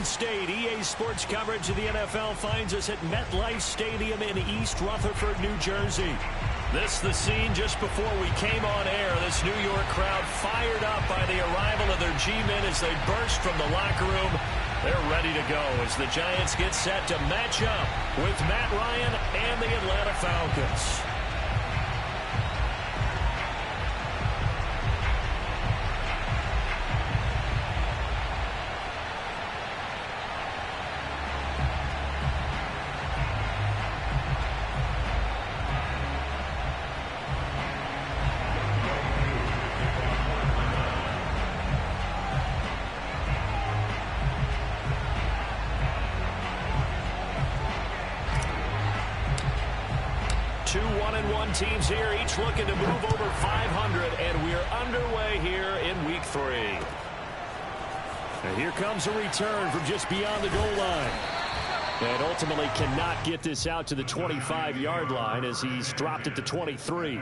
Garden State. EA Sports coverage of the NFL finds us at MetLife Stadium in East Rutherford, New Jersey. This the scene just before we came on air. This New York crowd fired up by the arrival of their G-men as they burst from the locker room. They're ready to go as the Giants get set to match up with Matt Ryan and the Atlanta Falcons. Two 1-1 teams here, each looking to move over 500, and we're underway here in Week 3. And here comes a return from just beyond the goal line. And ultimately cannot get this out to the 25-yard line as he's dropped at the 23.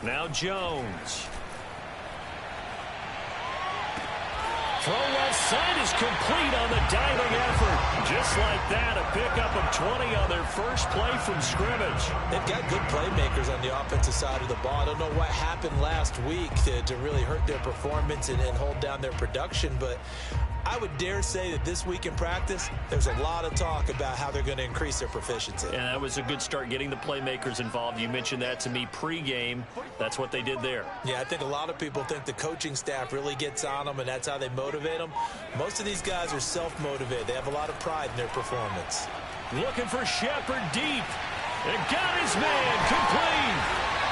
Now Jones. Throw left side is complete on the diving effort. Just like that, a pickup of 20 on their first play from scrimmage. They've got good playmakers on the offensive side of the ball. I don't know what happened last week to really hurt their performance and hold down their production, but I would dare say that this week in practice, there's a lot of talk about how they're going to increase their proficiency. And that was a good start, getting the playmakers involved. You mentioned that to me pregame. That's what they did there. Yeah, I think a lot of people think the coaching staff really gets on them, and that's how they motivate them. Most of these guys are self-motivated. They have a lot of pride in their performance. Looking for Shepard deep. And got his man complete.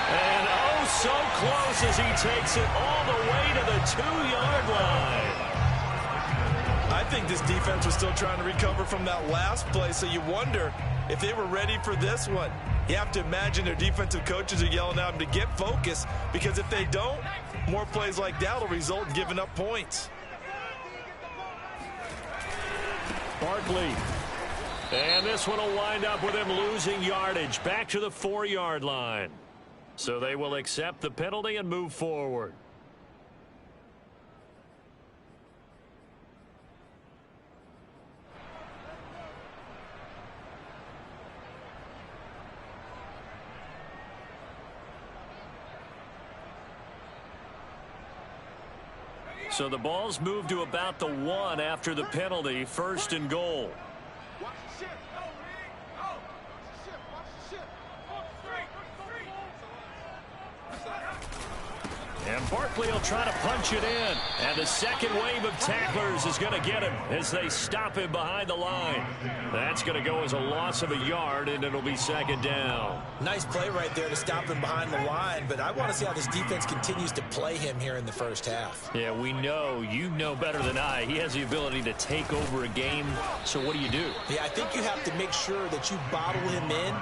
And oh, so close as he takes it all the way to the 2-yard line. I think this defense was still trying to recover from that last play, so you wonder if they were ready for this one. You have to imagine their defensive coaches are yelling at them to get focused, because if they don't, more plays like that will result in giving up points. Barkley. And this one will wind up with him losing yardage back to the 4-yard line. So they will accept the penalty and move forward. So the ball's moved to about the 1 after the penalty, 1st and goal. And Barkley will try to punch it in. And the second wave of tacklers is going to get him as they stop him behind the line. That's going to go as a loss of a yard, and it'll be 2nd down. Nice play right there to stop him behind the line, but I want to see how this defense continues to play him here in the first half. Yeah, we know. You know better than I. He has the ability to take over a game. So what do you do? Yeah, I think you have to make sure that you bottle him in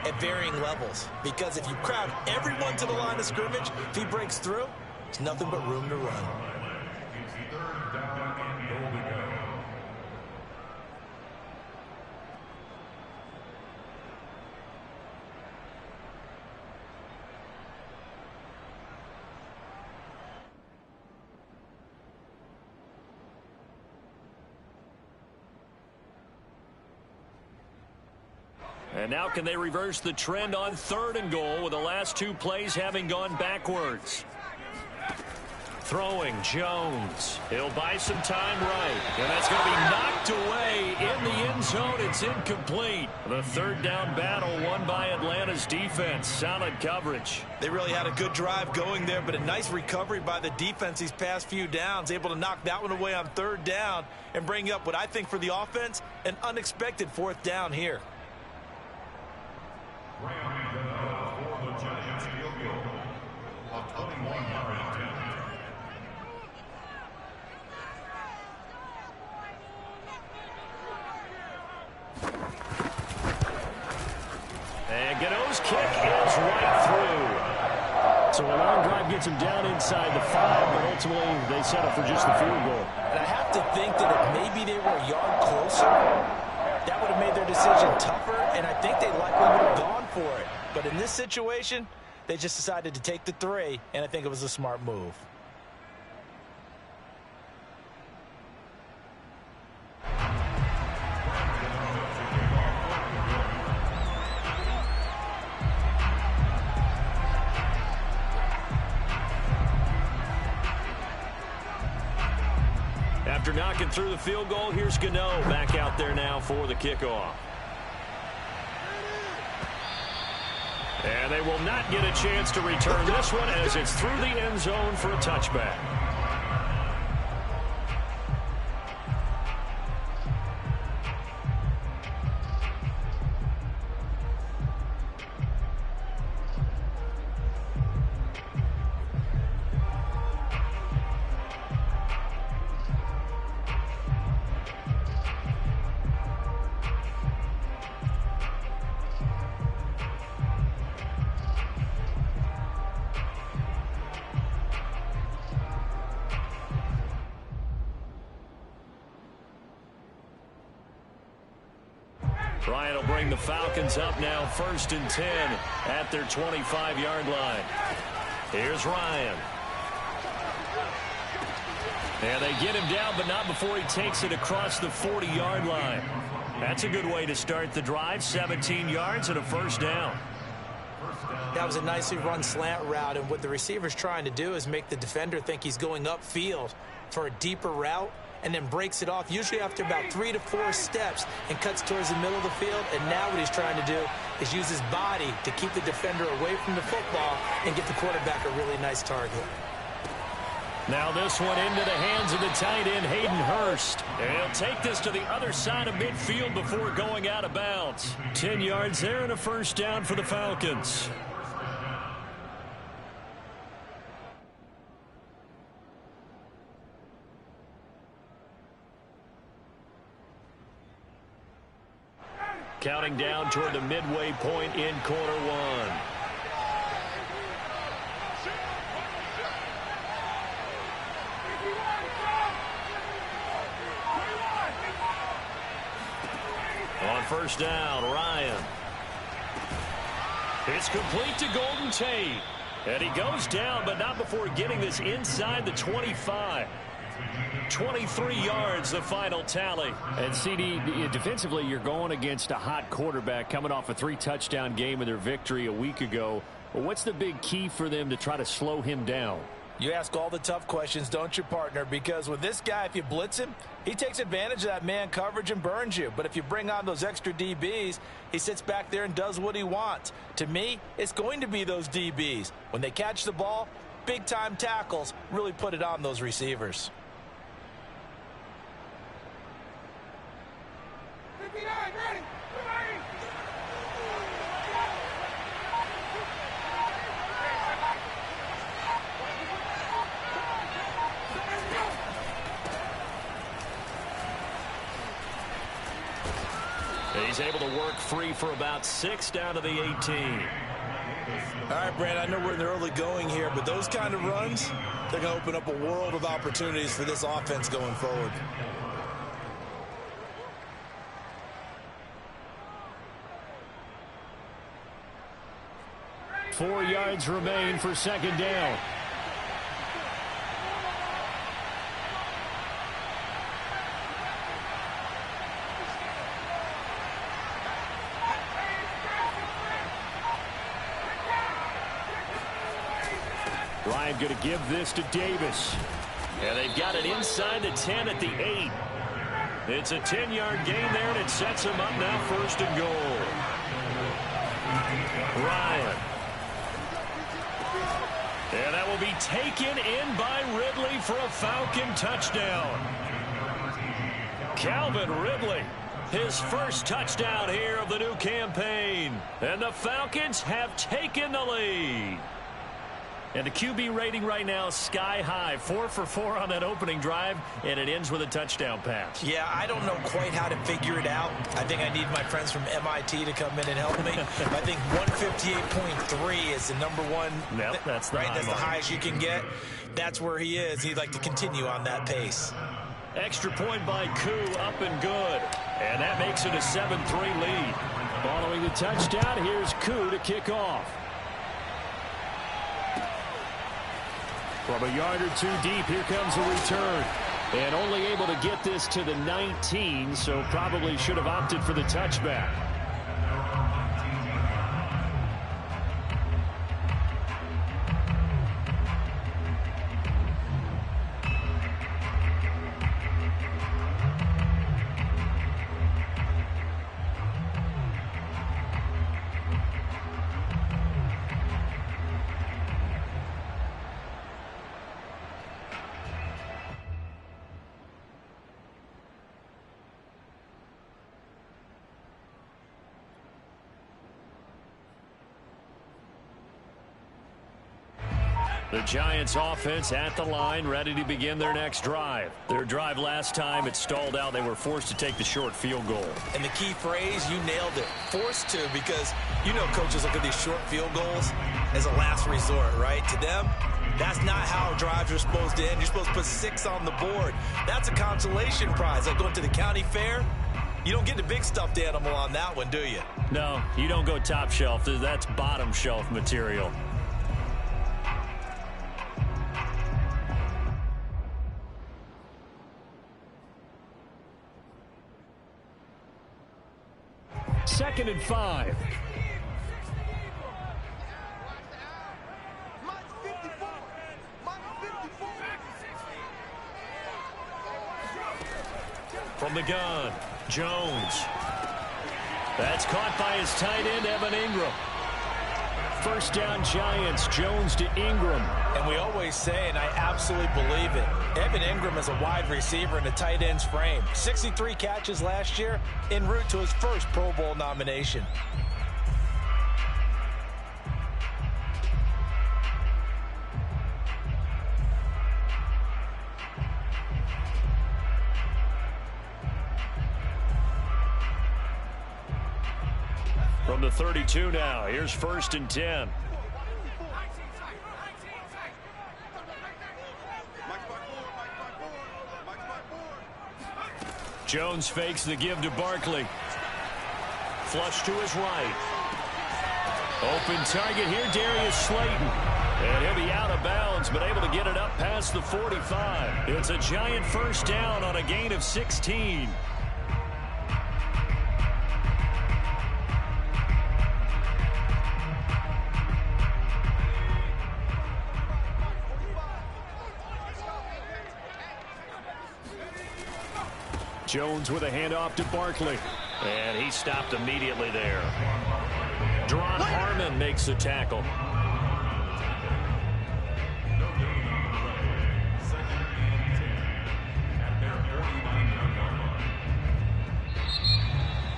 at varying levels, because if you crowd everyone to the line of scrimmage, if he breaks through, it's nothing but room to run. And now can they reverse the trend on 3rd and goal with the last 2 plays having gone backwards? Throwing, Jones. He'll buy some time right. And that's going to be knocked away in the end zone. It's incomplete. The 3rd down battle won by Atlanta's defense. Solid coverage. They really had a good drive going there, but a nice recovery by the defense these past few downs. Able to knock that one away on 3rd down and bring up what I think for the offense, an unexpected 4th down here. His kick is right through. So a long drive gets him down inside the 5, but ultimately they settle for just the field goal. And I have to think that if maybe they were a yard closer, that would have made their decision tougher, and I think they likely would have gone for it. But in this situation, they just decided to take the 3, and I think it was a smart move. After knocking through the field goal, here's Gano back out there now for the kickoff. And they will not get a chance to return this one as it's through the end zone for a touchback. Bryant will bring the Falcons up now, 1st and 10 at their 25-yard line. Here's Ryan. And they get him down, but not before he takes it across the 40-yard line. That's a good way to start the drive, 17 yards and a 1st down. That was a nicely run slant route, and what the receiver's trying to do is make the defender think he's going upfield for a deeper route, and then breaks it off, usually after about 3 to 4 steps, and cuts towards the middle of the field. And now what he's trying to do is use his body to keep the defender away from the football and give the quarterback a really nice target. Now this one into the hands of the tight end, Hayden Hurst. And he'll take this to the other side of midfield before going out of bounds. 10 yards there and a 1st down for the Falcons. Counting down toward the midway point in quarter 1. On 1st down, Ryan. It's complete to Golden Tate. And he goes down, but not before getting this inside the 25. 23 yards, the final tally. And CD, defensively, you're going against a hot quarterback coming off a 3-touchdown game in their victory a week ago. Well, what's the big key for them to try to slow him down? You ask all the tough questions, don't you, partner? Because with this guy, if you blitz him, he takes advantage of that man coverage and burns you. But if you bring on those extra DBs, he sits back there and does what he wants. To me, it's going to be those DBs. When they catch the ball, big-time tackles really put it on those receivers. He's able to work free for about 6 down to the 18. All right, Brand, I know we're in the early going here, but those kind of runs, they're going to open up a world of opportunities for this offense going forward. Four yards remain for 2nd down. Ryan going to give this to Davis. And they've got it inside the 10 at the 8. It's a 10-yard gain there, and it sets them up now 1st and goal. Ryan. And that will be taken in by Ridley for a Falcon touchdown. Calvin Ridley, his 1st touchdown here of the new campaign. And the Falcons have taken the lead. And the QB rating right now is sky high. 4 for 4 on that opening drive, and it ends with a touchdown pass. Yeah, I don't know quite how to figure it out. I think I need my friends from MIT to come in and help me. I think 158.3 is the number one. Yep, that's the right. That's the highest you can get. That's where he is. He'd like to continue on that pace. Extra point by Koo, up and good. And that makes it a 7-3 lead. Following the touchdown, here's Koo to kick off. From a yard or two deep, here comes a return. And only able to get this to the 19, so probably should have opted for the touchback. The Giants offense at the line, ready to begin their next drive. Their drive last time, it stalled out. They were forced to take the short field goal. And the key phrase, you nailed it, forced to, because you know coaches look at these short field goals as a last resort, right? To them, that's not how drives are supposed to end. You're supposed to put 6 on the board. That's a consolation prize. Like going to the county fair, you don't get the big stuffed animal on that one, do you? No, you don't go top shelf. That's bottom shelf material. Second and 5. From the gun, Jones. That's caught by his tight end, Evan Ingram. First down, Giants. Jones to Ingram. And we always say, and I absolutely believe it, Evan Ingram is a wide receiver in the tight end's frame. 63 catches last year, en route to his first Pro Bowl nomination. From the 32 now, here's first and 10. Jones fakes the give to Barkley. Flush to his right. Open target here, Darius Slayton. And he'll be out of bounds, but able to get it up past the 45. It's a Giant first down on a gain of 16. Jones with a handoff to Barkley. And he stopped immediately there. Deron Harmon makes the tackle.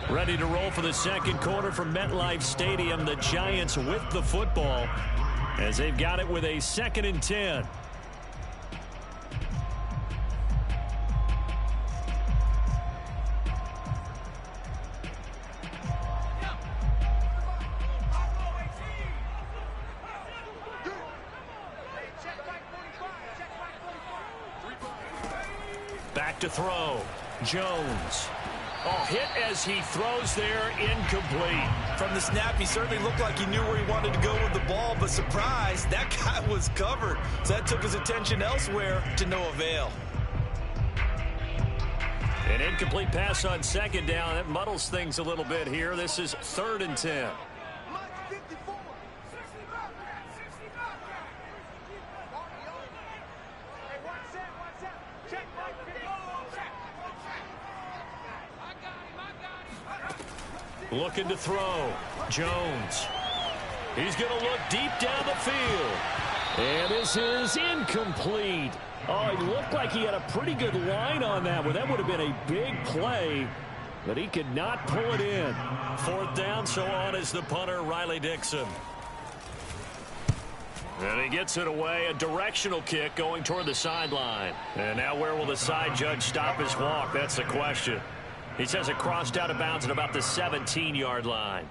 Ready to roll for the second quarter from MetLife Stadium. The Giants with the football as they've got it with a 2nd and 10. Back to throw. Jones. Oh, hit as he throws there, incomplete. From the snap, he certainly looked like he knew where he wanted to go with the ball, but surprise, that guy was covered. So that took his attention elsewhere to no avail. An incomplete pass on second down. That muddles things a little bit here. This is 3rd and 10. Looking to throw. Jones. He's going to look deep down the field. And this is incomplete. Oh, it looked like he had a pretty good line on that one. That would have been a big play, but he could not pull it in. 4th down, so on is the punter, Riley Dixon. And he gets it away, a directional kick going toward the sideline. And now where will the side judge stop his walk? That's the question. He says it crossed out of bounds at about the 17-yard line.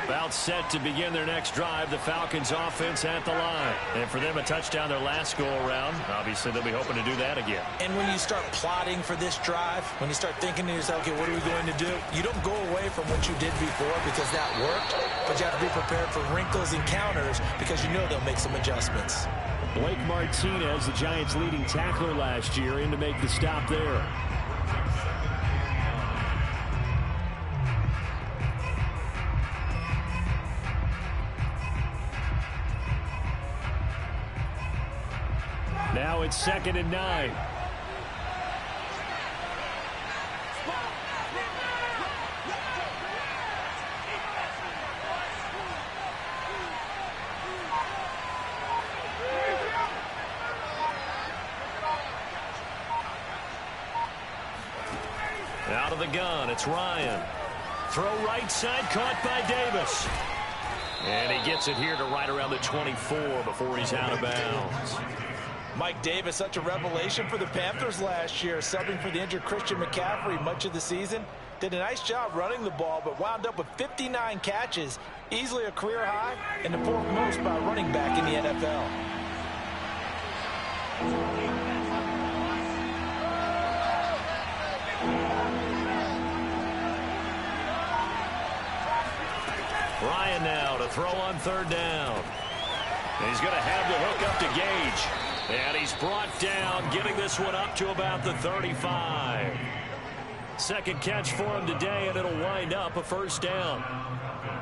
About set to begin their next drive, the Falcons offense at the line. And for them, a touchdown their last go-around. Obviously, they'll be hoping to do that again. And when you start plotting for this drive, when you start thinking to yourself, okay, what are we going to do? You don't go away from what you did before because that worked, but you have to be prepared for wrinkles and counters because you know they'll make some adjustments. Blake Martinez, the Giants' leading tackler last year, in to make the stop there. Now it's 2nd and 9. Out of the gun, it's Ryan. Throw right side, caught by Davis. And he gets it here to right around the 24 before he's out of bounds. Mike Davis, such a revelation for the Panthers last year, subbing for the injured Christian McCaffrey much of the season. Did a nice job running the ball, but wound up with 59 catches, easily a career high, and the fourth most by a running back in the NFL. Ryan now to throw on 3rd down. And he's going to have the hook up to Gage. And he's brought down, getting this one up to about the 35. Second catch for him today, and it'll wind up a 1st down.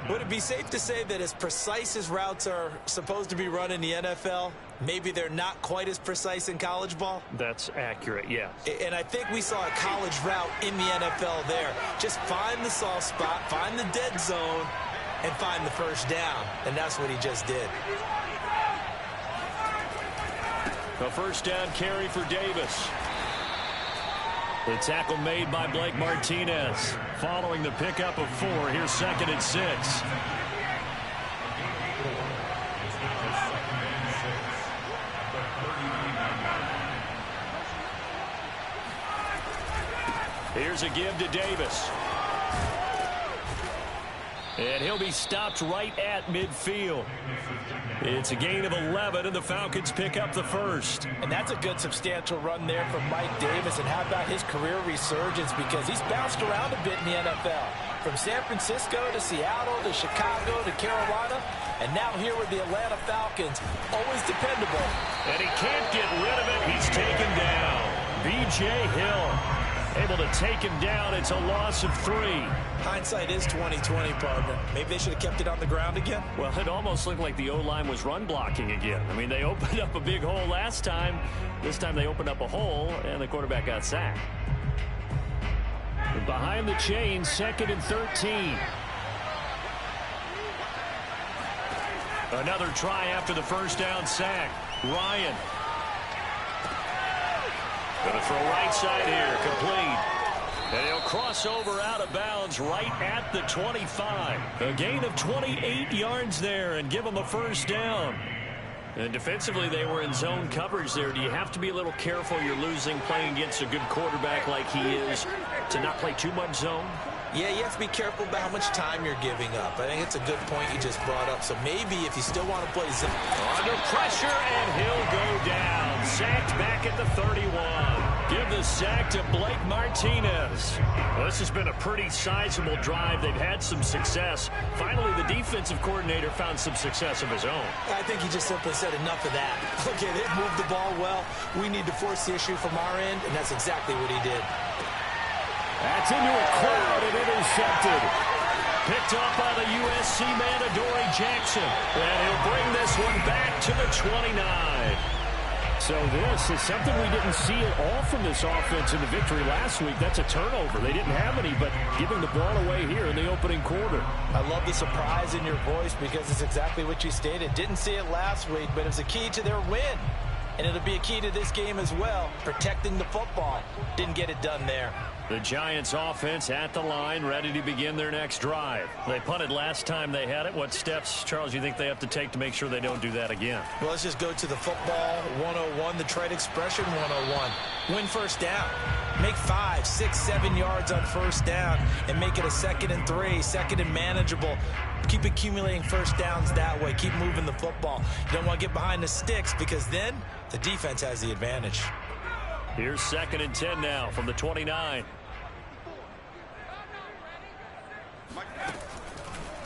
Would it be safe to say that as precise as routes are supposed to be run in the NFL, maybe they're not quite as precise in college ball? That's accurate, yes. And I think we saw a college route in the NFL there. Just find the soft spot, find the dead zone, and find the 1st down. And that's what he just did. A 1st down carry for Davis. The tackle made by Blake Martinez. Following the pickup of 4, here's 2nd and 6. Here's a give to Davis. And he'll be stopped right at midfield. It's a gain of 11, and the Falcons pick up the 1st. And that's a good substantial run there from Mike Davis. And how about his career resurgence? Because he's bounced around a bit in the NFL. From San Francisco to Seattle to Chicago to Carolina. And now here with the Atlanta Falcons. Always dependable. And he can't get rid of it. He's taken down. B.J. Hill able to take him down. It's a loss of 3. Hindsight is 20/20, partner. Maybe they should have kept it on the ground again. Well, it almost looked like the O-line was run blocking again. I mean, they opened up a big hole last time. This time they opened up a hole, and the quarterback got sacked. Behind the chains, 2nd and 13. Another try after the 1st down sack. Ryan. Going to throw right side here, complete. And he'll cross over out of bounds right at the 25. A gain of 28 yards there and give him a 1st down. And defensively, they were in zone coverage there. Do you have to be a little careful? You're losing playing against a good quarterback like he is to not play too much zone? Yeah, you have to be careful about how much time you're giving up. I think it's a good point you just brought up. So maybe if you still want to play zone. Under pressure, and he'll go down. Sacked back at the 31. Give the sack to Blake Martinez. Well, this has been a pretty sizable drive. They've had some success. Finally, the defensive coordinator found some success of his own. I think he just simply said enough of that. Okay, they've moved the ball well. We need to force the issue from our end, and that's exactly what he did. That's into a crowd and intercepted. Picked up by the USC man, Adoree Jackson. And he'll bring this one back to the 29. So this is something we didn't see at all from this offense in the victory last week. That's a turnover. They didn't have any, but giving the ball away here in the opening quarter. I love the surprise in your voice because it's exactly what you stated. Didn't see it last week, but it was a key to their win. And it'll be a key to this game as well, protecting the football. Didn't get it done there. The Giants offense at the line, ready to begin their next drive. They punted last time they had it. What steps, Charles, you think they have to take to make sure they don't do that again? Well, let's just go to the football 101, the trade expression 101. Win first down. Make 5, 6, 7 yards on first down and make it a 2nd and 3, 2nd and manageable. Keep accumulating first downs that way. Keep moving the football. You don't want to get behind the sticks because then the defense has the advantage. Here's 2nd and 10 now from the 29.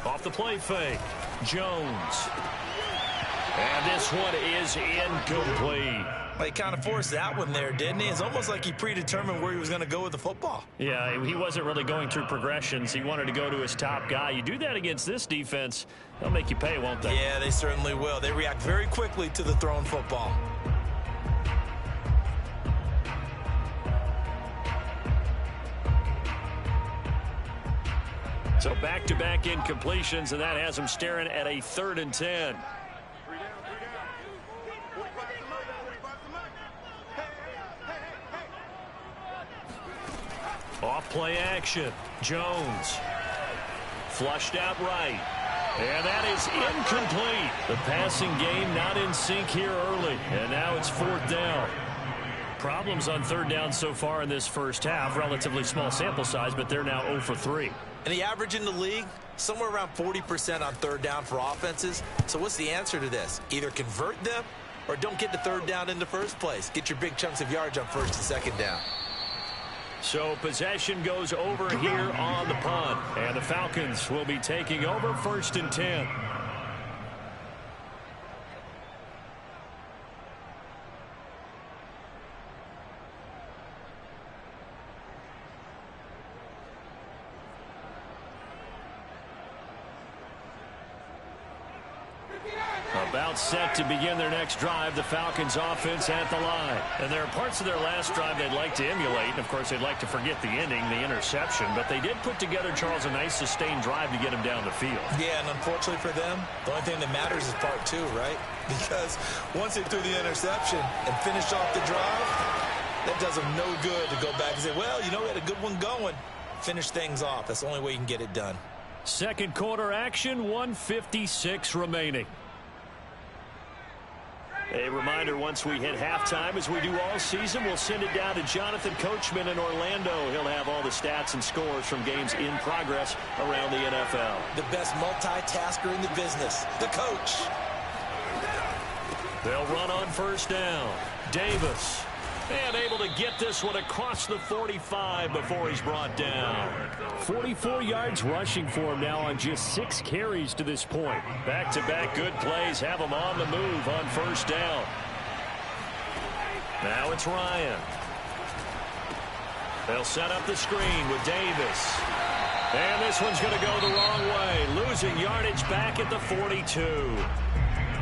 Off the play fake. Jones. And this one is incomplete. Well, he kind of forced that one there, didn't he? It's almost like he predetermined where he was going to go with the football. Yeah, he wasn't really going through progressions. He wanted to go to his top guy. You do that against this defense, they'll make you pay, won't they? Yeah, they certainly will. They react very quickly to the thrown football. So back-to-back incompletions, and that has him staring at a 3rd and 10. Off play action. Jones. Flushed out right. And that is incomplete. The passing game not in sync here early. And now it's 4th down. Problems on 3rd down so far in this first half. Relatively small sample size, but they're now 0 for 3. And the average in the league, somewhere around 40% on 3rd down for offenses. So what's the answer to this? Either convert them or don't get the 3rd down in the first place. Get your big chunks of yards on 1st and 2nd down. So possession goes over here on the punt. And the Falcons will be taking over 1st and 10. About set to begin their next drive, the Falcons offense at the line. And there are parts of their last drive they'd like to emulate. And, of course, they'd like to forget the ending, the interception. But they did put together, Charles, a nice sustained drive to get him down the field. Yeah, and unfortunately for them, the only thing that matters is part 2, right? Because once they threw the interception and finished off the drive, that does them no good to go back and say, well, you know, we had a good one going. Finish things off. That's the only way you can get it done. Second quarter action, 1:56 remaining. A reminder, once we hit halftime, as we do all season, we'll send it down to Jonathan Coachman in Orlando. He'll have all the stats and scores from games in progress around the NFL. The best multitasker in the business, the coach. They'll run on first down. Davis. And able to get this one across the 45 before he's brought down. 44 yards rushing for him now on just 6 carries to this point. Back-to-back good plays have him on the move on first down. Now it's Ryan. They'll set up the screen with Davis. And this one's going to go the wrong way. Losing yardage back at the 42.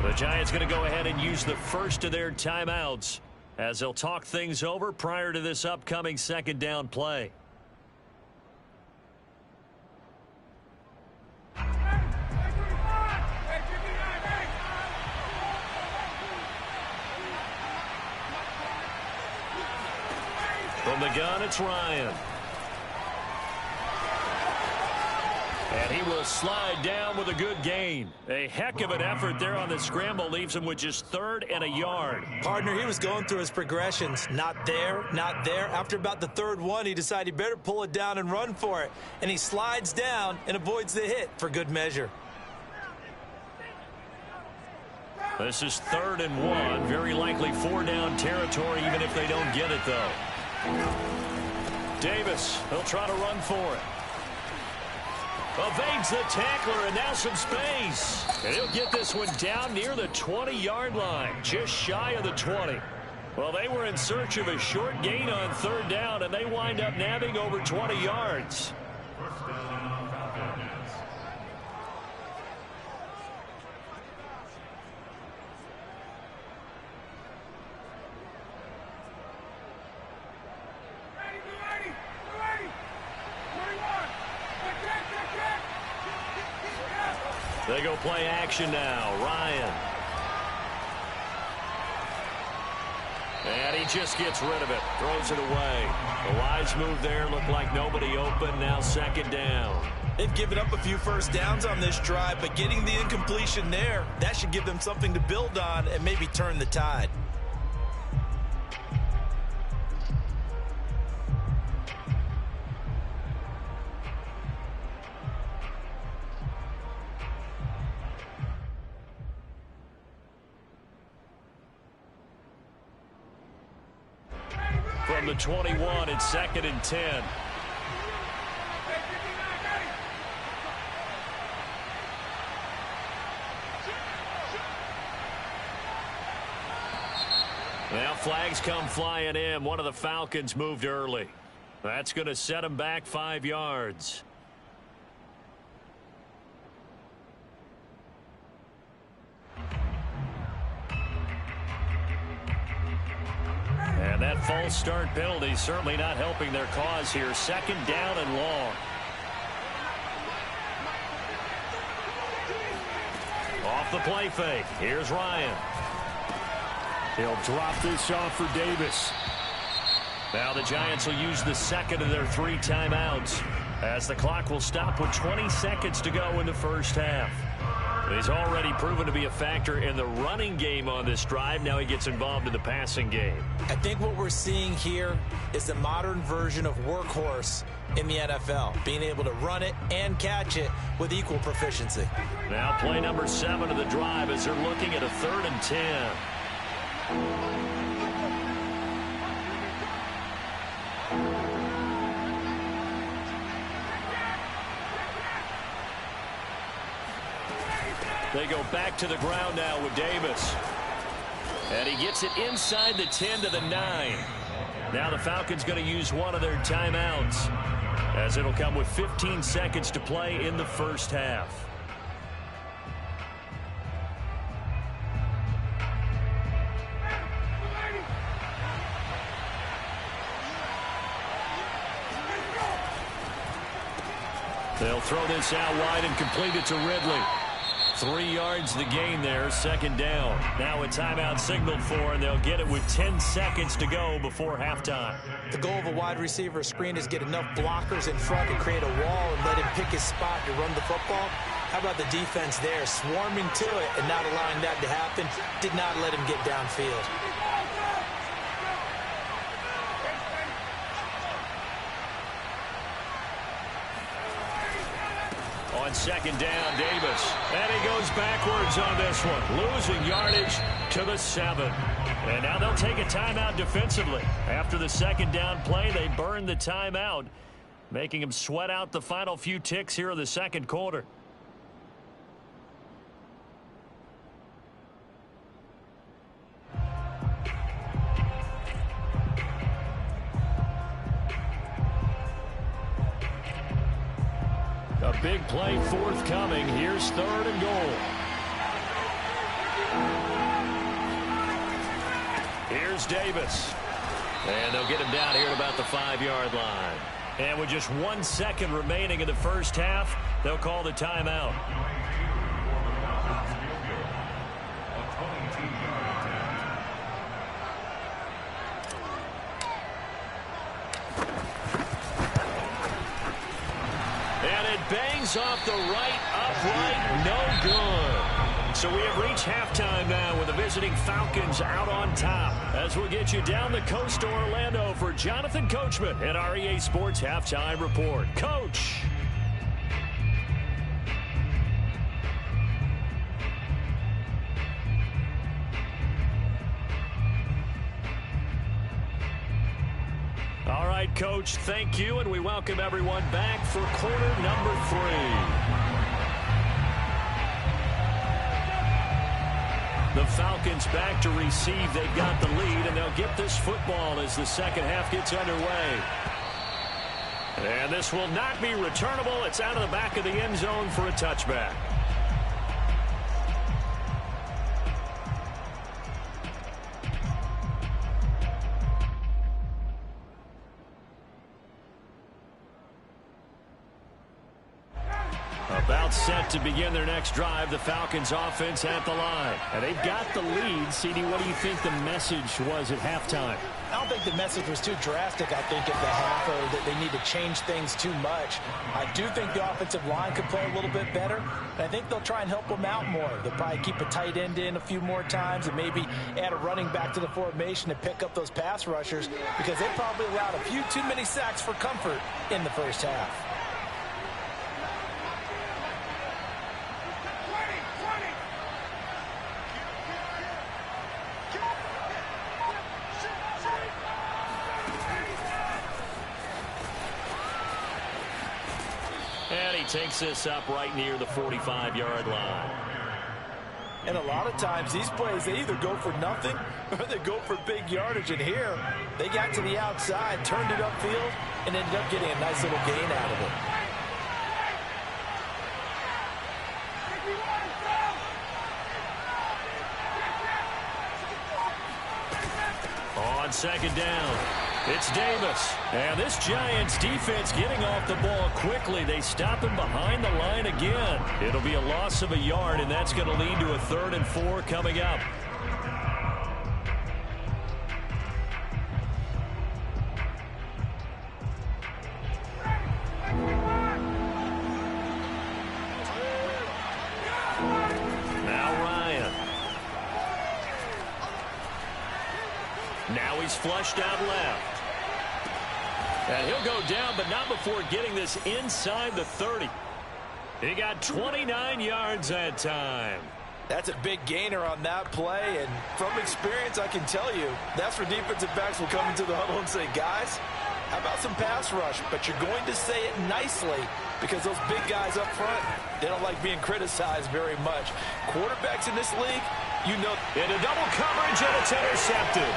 The Giants going to go ahead and use the first of their timeouts as they'll talk things over prior to this upcoming 2nd down play. From the gun, it's Ryan. And he will slide down with a good gain. A heck of an effort there on the scramble. Leaves him with just 3rd and a yard. Partner, he was going through his progressions. Not there, not there. After about the 3rd one, he decided he better pull it down and run for it. And he slides down and avoids the hit for good measure. This is 3rd and 1. Very likely 4-down territory, even if they don't get it, though. Davis, he'll try to run for it. Evades the tackler, and now some space. And he'll get this one down near the 20-yard line, just shy of the 20. Well, they were in search of a short gain on 3rd down, and they wind up nabbing over 20 yards. They go play action now. Ryan. And he just gets rid of it. Throws it away. The wise move there. Looked like nobody open. Now second down. They've given up a few first downs on this drive, but getting the incompletion there, that should give them something to build on and maybe turn the tide. From the 21, it's second and 10. Now flags come flying in. One of the Falcons moved early. That's going to set them back 5 yards. And that false start penalty certainly not helping their cause here. Second down and long. Off the play fake. Here's Ryan. He'll drop this off for Davis. Now the Giants will use the second of their 3 timeouts as the clock will stop with 20 seconds to go in the first half. He's already proven to be a factor in the running game on this drive. Now he gets involved in the passing game. I think what we're seeing here is the modern version of workhorse in the NFL, being able to run it and catch it with equal proficiency. Now play number 7 of the drive as they're looking at a 3rd and 10. They go back to the ground now with Davis. And he gets it inside the 10 to the 9. Now the Falcons going to use one of their timeouts as it'll come with 15 seconds to play in the first half. They'll throw this out wide and complete it to Ridley. 3 yards the gain there, second down. Now a timeout signaled for, and they'll get it with 10 seconds to go before halftime. The goal of a wide receiver screen is get enough blockers in front to create a wall and let him pick his spot to run the football. How about the defense there, swarming to it and not allowing that to happen? Did not let him get downfield. On second down, Davis. And he goes backwards on this one. Losing yardage to the 7. And now they'll take a timeout defensively. After the second down play, they burn the timeout, making him sweat out the final few ticks here in the second quarter. A big play forthcoming. Here's 3rd and goal. Here's Davis. And they'll get him down here at about the 5-yard line. And with just 1 second remaining in the first half, they'll call the timeout. Bangs off the right upright, no good. So we have reached halftime now with the visiting Falcons out on top. As we'll get you down the coast to Orlando for Jonathan Coachman at our EA Sports Halftime Report. Coach. All right, Coach, thank you, and we welcome everyone back for quarter number 3. The Falcons back to receive. They've got the lead, and they'll get this football as the second half gets underway. And this will not be returnable. It's out of the back of the end zone for a touchback. About It's set to begin their next drive. The Falcons offense at the line. And they've got the lead. CD, what do you think the message was at halftime? I don't think the message was too drastic, I think, at the half, or that they need to change things too much. I do think the offensive line could play a little bit better, and I think they'll try and help them out more. They'll probably keep a tight end in a few more times and maybe add a running back to the formation to pick up those pass rushers, because they probably allowed a few too many sacks for comfort in the first half. And he takes this up right near the 45-yard line. And a lot of times these plays, they either go for nothing or they go for big yardage. And here, they got to the outside, turned it upfield, and ended up getting a nice little gain out of it. On second down, it's Davis. And this Giants defense getting off the ball quickly. They stop him behind the line again. It'll be a loss of a yard, and that's going to lead to a 3rd and 4 coming up. Now he's flushed out left. And he'll go down, but not before getting this inside the 30. He got 29 yards that time. That's a big gainer on that play, and from experience, I can tell you, that's where defensive backs will come into the huddle and say, guys, how about some pass rush? But you're going to say it nicely, because those big guys up front, they don't like being criticized very much. Quarterbacks in this league, you know. Into double coverage, and it's intercepted.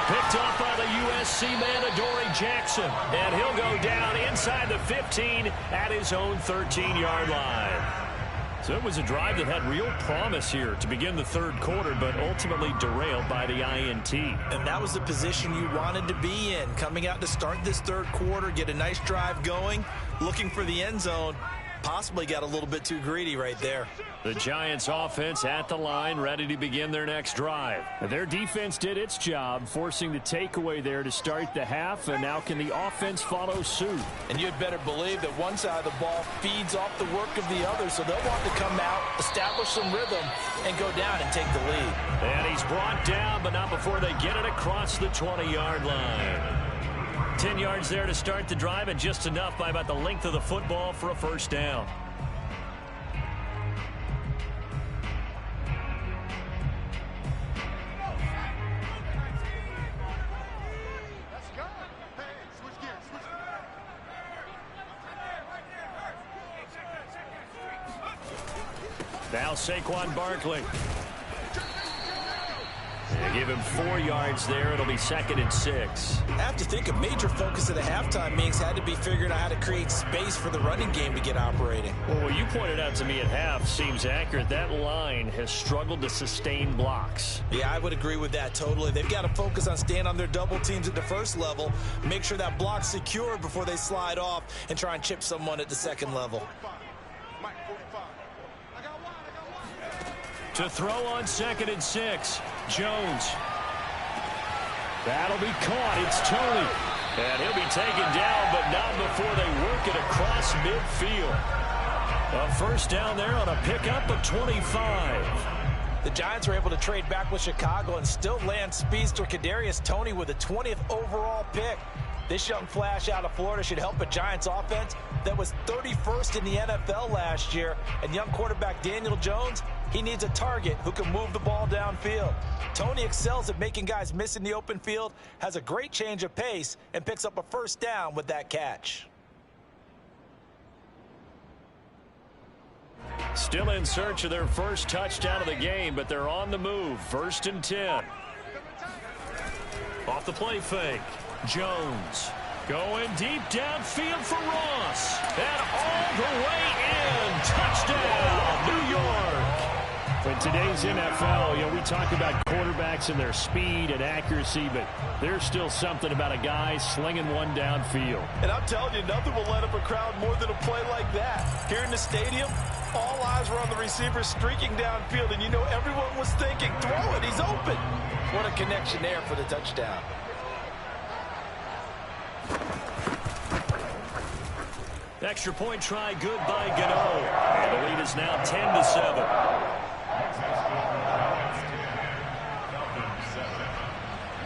Picked off by the USC man, Adoree Jackson. And he'll go down inside the 15 at his own 13-yard line. So it was a drive that had real promise here to begin the third quarter, but ultimately derailed by the INT. And that was the position you wanted to be in. Coming out to start this third quarter, get a nice drive going, looking for the end zone. Possibly got a little bit too greedy right there. The Giants offense at the line, ready to begin their next drive. Their defense did its job, forcing the takeaway there to start the half, and now can the offense follow suit? And you'd better believe that one side of the ball feeds off the work of the other, so they'll want to come out, establish some rhythm, and go down and take the lead. And he's brought down, but not before they get it across the 20-yard line. 10 yards there to start the drive, and just enough by about the length of the football for a first down. Now Saquon Barkley. They give him 4 yards there. It'll be 2nd and 6. I have to think a major focus of the halftime meetings had to be figuring out how to create space for the running game to get operating. Well, what you pointed out to me at half seems accurate. That line has struggled to sustain blocks. Yeah, I would agree with that totally. They've got to focus on staying on their double teams at the first level, make sure that block's secure before they slide off and try and chip someone at the second level. To throw on 2nd and 6, Jones. That'll be caught. It's Toney. And he'll be taken down, but not before they work it across midfield. A first down there on a pickup of 25. The Giants were able to trade back with Chicago and still land speedster Kadarius Toney with a 20th overall pick. This young flash out of Florida should help a Giants offense that was 31st in the NFL last year. And young quarterback Daniel Jones, he needs a target who can move the ball downfield. Toney excels at making guys miss in the open field, has a great change of pace, and picks up a first down with that catch. Still in search of their first touchdown of the game, but they're on the move. 1st and 10. Off the play fake. Jones going deep downfield for Ross. And all the way in. Touchdown, New York. In today's NFL, we talk about quarterbacks and their speed and accuracy, but there's still something about a guy slinging one downfield. And I'm telling you, nothing will light up a crowd more than a play like that. Here in the stadium, All eyes were on the receiver streaking downfield, and you know everyone was thinking, throw it, he's open. What a connection there for the touchdown. Extra point try good by Gano. And the lead is now 10-7.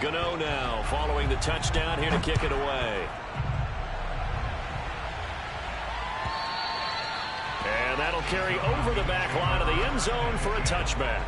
Gano now following the touchdown here to kick it away. And that'll carry over the back line of the end zone for a touchback.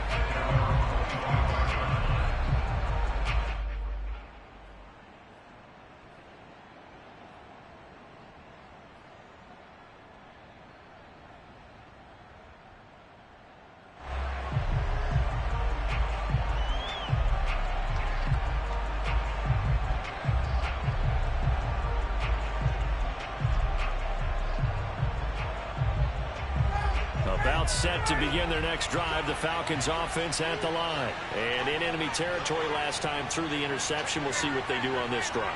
About set to begin their next drive. The Falcons offense at the line. And in enemy territory last time through the interception. We'll see what they do on this drive.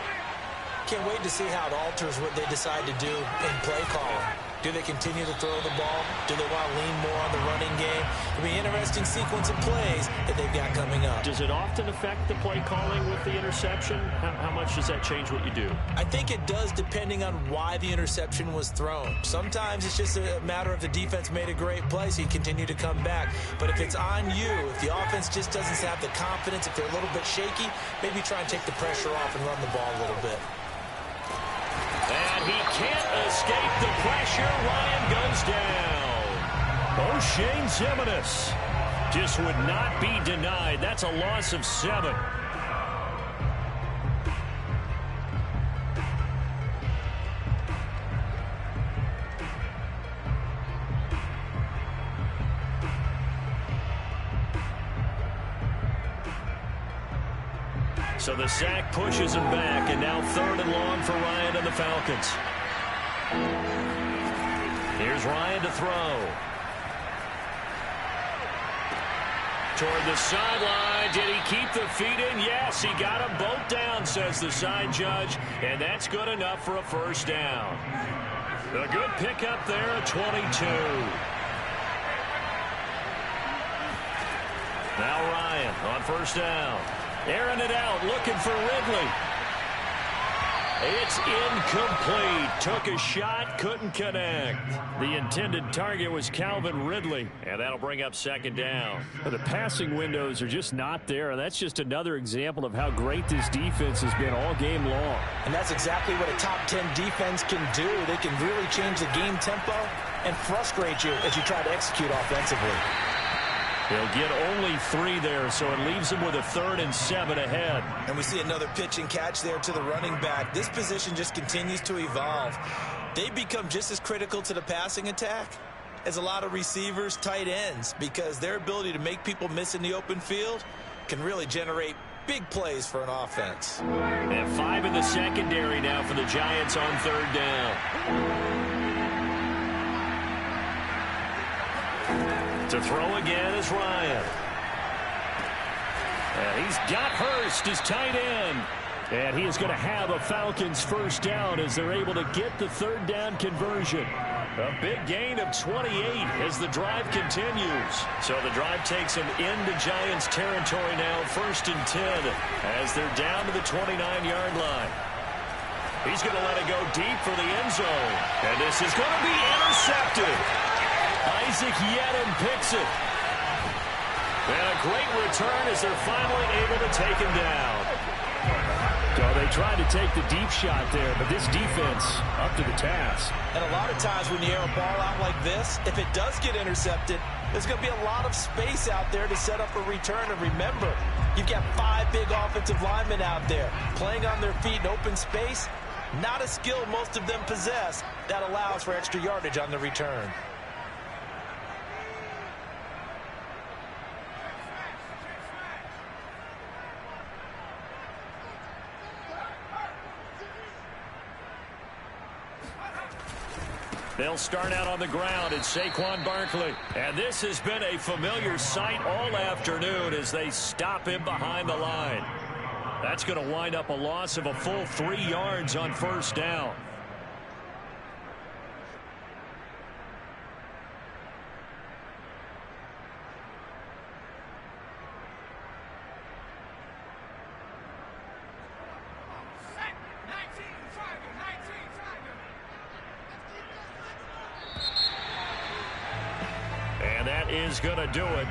Can't wait to see how it alters what they decide to do in play calling. Do they continue to throw the ball? Do they want to lean more on the running game? It'll be an interesting sequence of plays that they've got coming up. Does it often affect the play calling with the interception? How much does that change what you do? I think it does, depending on why the interception was thrown. Sometimes it's just a matter of the defense made a great play, so you continue to come back. But if it's on you, if the offense just doesn't have the confidence, if they're a little bit shaky, maybe try and take the pressure off and run the ball a little bit. And he can't escape the pressure. Ryan goes down. O'Shane Ximines just would not be denied. That's a loss of 7. So the sack pushes him back, and now 3rd and long for Ryan and the Falcons. Here's Ryan to throw. Toward the sideline. Did he keep the feet in? Yes, he got them both down, says the side judge, and that's good enough for a first down. A good pickup there at 22. Now Ryan on first down. Airing it out, looking for Ridley. It's incomplete. Took a shot, couldn't connect. The intended target was Calvin Ridley, and that'll bring up 2nd down. The passing windows are just not there, and that's just another example of how great this defense has been all game long. And that's exactly what a top 10 defense can do. They can really change the game tempo and frustrate you as you try to execute offensively. He'll get only 3 there, so it leaves him with a 3rd and 7 ahead. And we see another pitch and catch there to the running back. This position just continues to evolve. They become just as critical to the passing attack as a lot of receivers, tight ends, because their ability to make people miss in the open field can really generate big plays for an offense. And 5 in the secondary now for the Giants on 3rd down. To throw again is Ryan. And he's got Hurst, his tight end. And he is going to have a Falcons first down as they're able to get the 3rd down conversion. A big gain of 28 as the drive continues. So the drive takes them into Giants territory now, 1st and 10, as they're down to the 29-yard line. He's going to let it go deep for the end zone. And this is going to be intercepted. Isaac Yiadom picks it. And a great return as they're finally able to take him down. So they tried to take the deep shot there, but this defense up to the task. And a lot of times when you air a ball out like this, if it does get intercepted, there's going to be a lot of space out there to set up a return. And remember, you've got 5 big offensive linemen out there playing on their feet in open space. Not a skill most of them possess that allows for extra yardage on the return. They'll start out on the ground. It's Saquon Barkley. And this has been a familiar sight all afternoon as they stop him behind the line. That's going to wind up a loss of a full 3 yards on first down. that is going to do it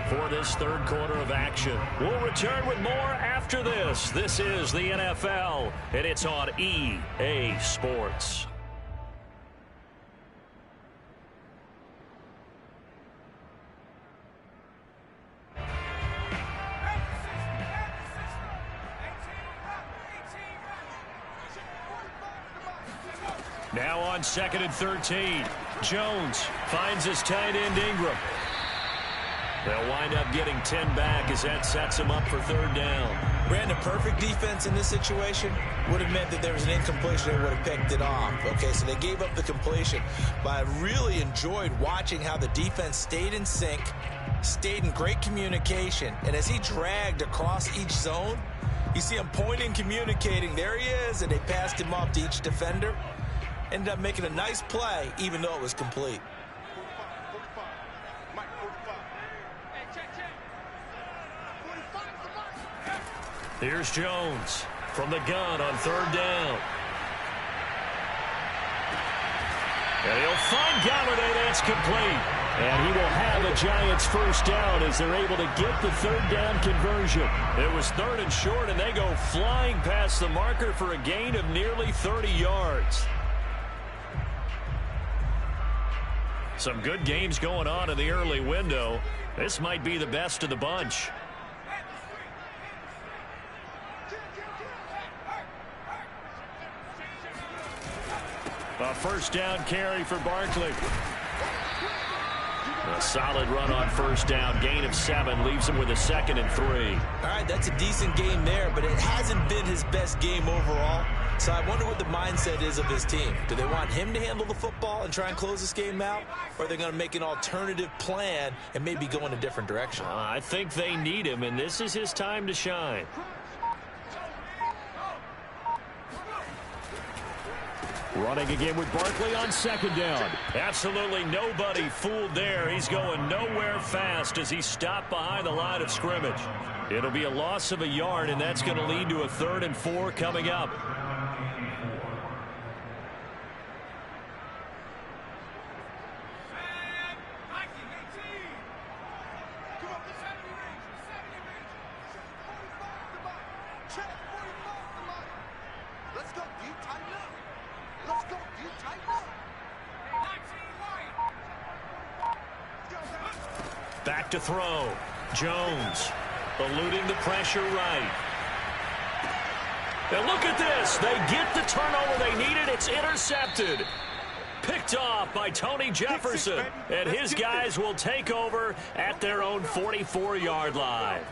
for this third quarter of action. We'll return with more after this. This is the NFL, and it's on EA Sports. Now on 2nd and 13. Jones finds his tight end Ingram. They'll wind up getting 10 back as that sets him up for third down. Brandon, perfect defense in this situation would have meant that there was an incompletion. They would have picked it off. Okay, so they gave up the completion. But I really enjoyed watching how the defense stayed in sync, stayed in great communication. And as he dragged across each zone, you see him pointing, communicating. There he is, and they passed him off to each defender. Ended up making a nice play, even though it was complete. Here's Jones from the gun on third down. And he'll find Galladay. That's complete. And he will have the Giants first down as they're able to get the third down conversion. It was 3rd and short, and they go flying past the marker for a gain of nearly 30 yards. Some good games going on in the early window. This might be the best of the bunch. A first down carry for Barkley. A solid run on first down. Gain of 7 leaves him with a 2nd and 3. All right, that's a decent game there, but it hasn't been his best game overall. So I wonder what the mindset is of his team. Do they want him to handle the football and try and close this game out? Or are they going to make an alternative plan and maybe go in a different direction? I think they need him, and this is his time to shine. Running again with Barkley on 2nd down. Absolutely nobody fooled there. He's going nowhere fast as he stopped behind the line of scrimmage. It'll be a loss of a yard, and that's going to lead to a 3rd and 4 coming up. Back to throw. Jones eluding the pressure right. And look at this. They get the turnover they needed. It's intercepted. Picked off by Tony Jefferson. And his guys will take over at their own 44-yard line.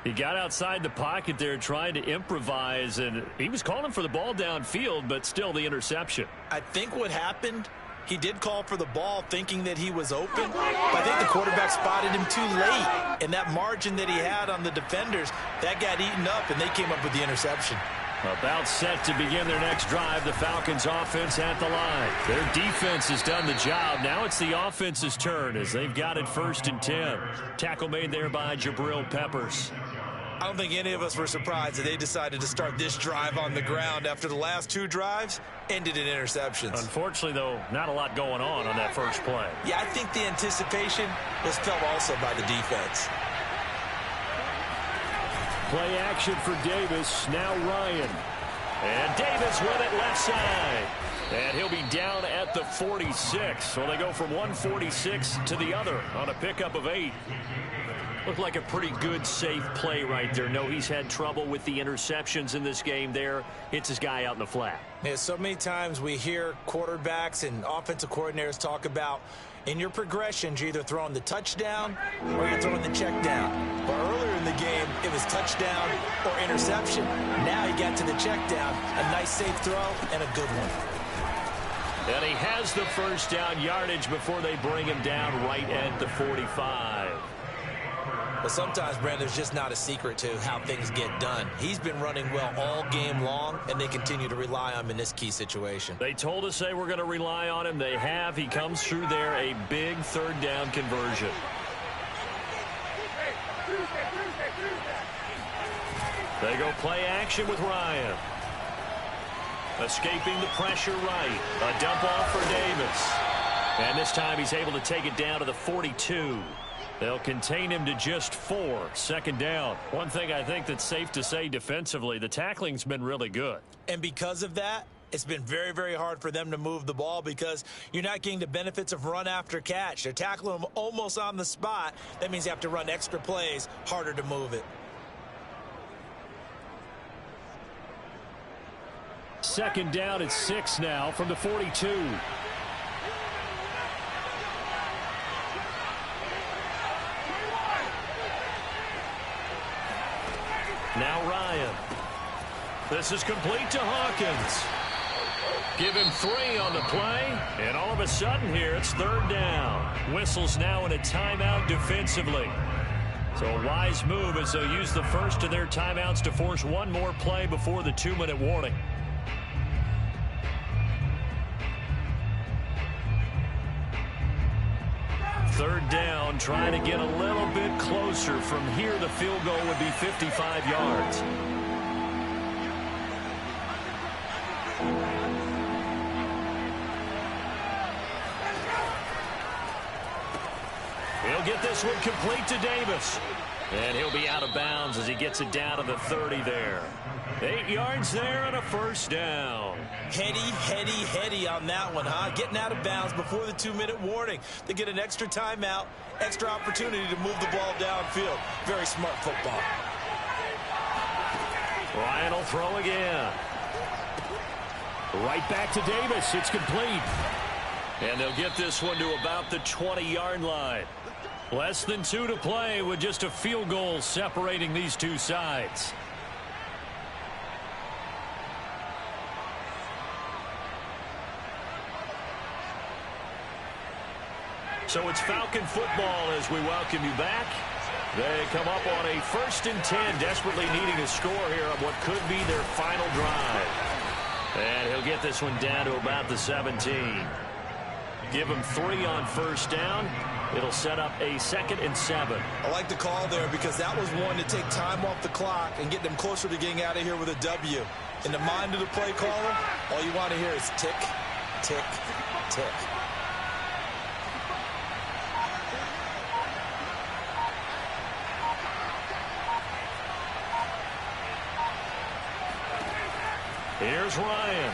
He got outside the pocket there trying to improvise, and he was calling for the ball downfield, but still the interception. I think what happened, he did call for the ball thinking that he was open, but I think the quarterback spotted him too late. And that margin that he had on the defenders, that got eaten up, and they came up with the interception. About set to begin their next drive, the Falcons offense at the line. Their defense has done the job. Now it's the offense's turn as they've got it 1st and 10. Tackle made there by Jabril Peppers. I don't think any of us were surprised that they decided to start this drive on the ground after the last 2 drives ended in interceptions. Unfortunately, though, not a lot going on that first play. Yeah, I think the anticipation was felt also by the defense. Play action for Davis. Now Ryan. And Davis with it left side. And he'll be down at the 46. So they go from 146 to the other on a pickup of 8. Looked like a pretty good, safe play right there. No, he's had trouble with the interceptions in this game there. Hits his guy out in the flat. Yeah, so many times we hear quarterbacks and offensive coordinators talk about in your progressions, you're either throwing the touchdown or you're throwing the check down. But earlier in the game, it was touchdown or interception. Now he got to the check down. A nice, safe throw and a good one. And he has the first down yardage before they bring him down right at the 45. But sometimes, Brandon, there's just not a secret to how things get done. He's been running well all game long, and they continue to rely on him in this key situation. They told us they were going to rely on him. They have. He comes through there, a big 3rd down conversion. They go play action with Ryan. Escaping the pressure right. A dump off for Davis. And this time he's able to take it down to the 42. They'll contain him to just 4. Second down. One thing I think that's safe to say defensively, the tackling's been really good. And because of that, it's been very, very hard for them to move the ball because you're not getting the benefits of run after catch. They're tackling them almost on the spot. That means you have to run extra plays, harder to move it. Second down at 6 now from the 42. Now Ryan. This is complete to Hawkins. Give him 3 on the play, and all of a sudden here it's third down. Whistles now in a timeout defensively. So a wise move as they'll use the first of their timeouts to force one more play before the 2-minute warning. Third down, trying to get a little bit closer. From here, the field goal would be 55 yards. He'll get this one complete to Davis. And he'll be out of bounds as he gets it down to the 30 there. 8 yards there and a first down. Heady on that one, huh? Getting out of bounds before the 2-minute warning. They get an extra timeout, extra opportunity to move the ball downfield. Very smart football. Ryan will throw again. Right back to Davis. It's complete. And they'll get this one to about the 20-yard line. Less than 2 to play with just a field goal separating these two sides. So it's Falcon football as we welcome you back. They come up on a 1st and 10, desperately needing a score here on what could be their final drive. And he'll get this one down to about the 17. Give him 3 on first down. It'll set up a 2nd and 7. I like the call there because that was one to take time off the clock and get them closer to getting out of here with a W. In the mind of the play caller, all you want to hear is tick, tick, tick. Here's Ryan.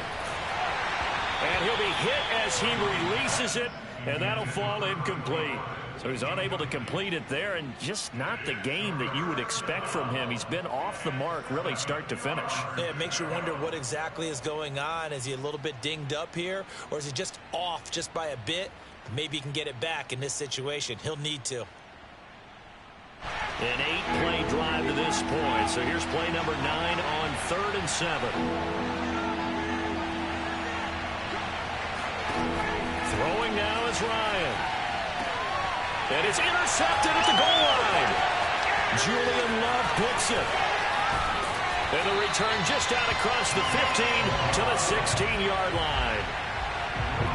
And he'll be hit as he releases it, and that'll fall incomplete. So he's unable to complete it there, and just not the game that you would expect from him. He's been off the mark, really, start to finish. Yeah, it makes you wonder what exactly is going on. Is he a little bit dinged up here, or is he just off just by a bit? Maybe he can get it back in this situation. He'll need to. An 8-play drive to this point. So here's play number 9 on 3rd and 7. Throwing now is Ryan. And it's intercepted at the goal line. Julian Love picks it. And the return just out across the 15 to the 16-yard line.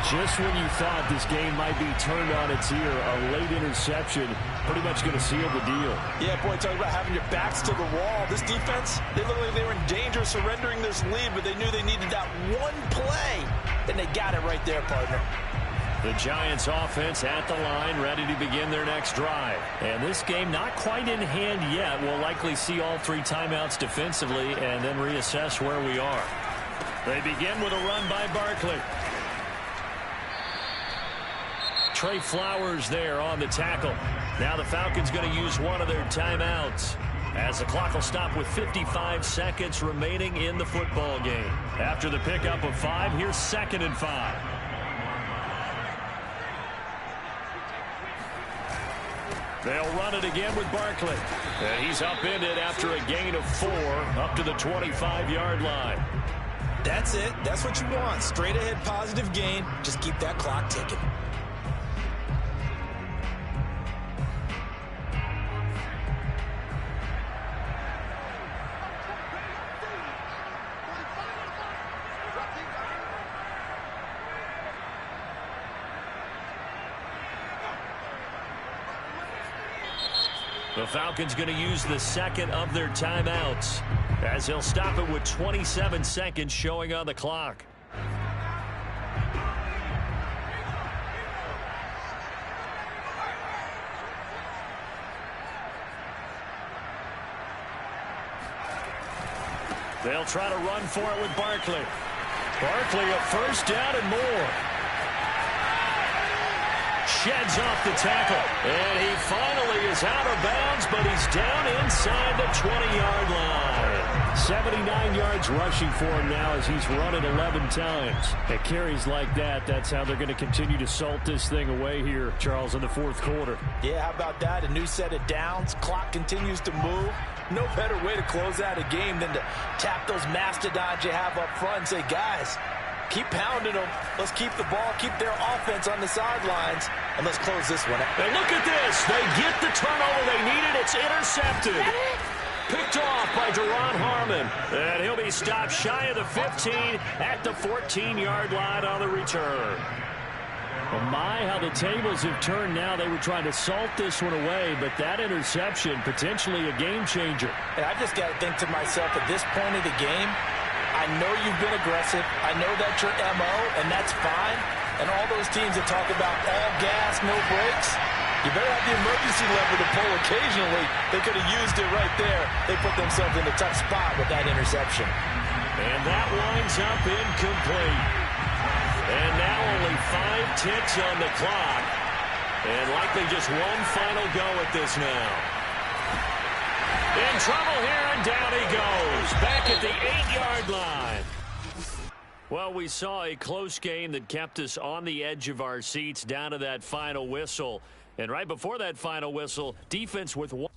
Just when you thought this game might be turned on its ear, a late interception pretty much going to seal the deal. Yeah, boy, talking about having your backs to the wall. This defense, they looked like they were in danger of surrendering this lead, but they knew they needed that one play. Then they got it right there, partner. The Giants offense at the line, ready to begin their next drive. And this game not quite in hand yet. We'll likely see all 3 timeouts defensively and then reassess where we are. They begin with a run by Barkley. Trey Flowers there on the tackle. Now the Falcons going to use one of their timeouts as the clock will stop with 55 seconds remaining in the football game. After the pickup of 5, here's 2nd and 5. They'll run it again with Barkley. And he's upended after a gain of 4 up to the 25-yard line. That's it. That's what you want. Straight ahead positive gain. Just keep that clock ticking. The Falcons going to use the 2nd of their timeouts as they'll stop it with 27 seconds showing on the clock. They'll try to run for it with Barkley. Barkley a first down and more. Sheds off the tackle. And he finally is out of bounds, but he's down inside the 20-yard line. 79 yards rushing for him now as he's run it 11 times. At carries like that, that's how they're going to continue to salt this thing away here, Charles, in the fourth quarter. Yeah, how about that? A new set of downs. Clock continues to move. No better way to close out a game than to tap those mastodons you have up front and say, guys, keep pounding them. Let's keep the ball, keep their offense on the sidelines, and let's close this one out. And look at this. They get the turnover they needed. It's intercepted. Picked off by Duron Harmon. And he'll be stopped shy of the 15 at the 14-yard line on the return. Well, my, how the tables have turned now. They were trying to salt this one away, but that interception, potentially a game changer. And I just got to think to myself, at this point of the game, I know you've been aggressive. I know that's your MO, and that's fine. And all those teams that talk about all gas, no brakes, you better have the emergency lever to pull occasionally. They could have used it right there. They put themselves in a tough spot with that interception. And that winds up incomplete. And now only 5 ticks on the clock. And likely just one final go at this now. In trouble here, and down he goes. Back at the 8-yard line. Well, we saw a close game that kept us on the edge of our seats down to that final whistle. And right before that final whistle, defense with one.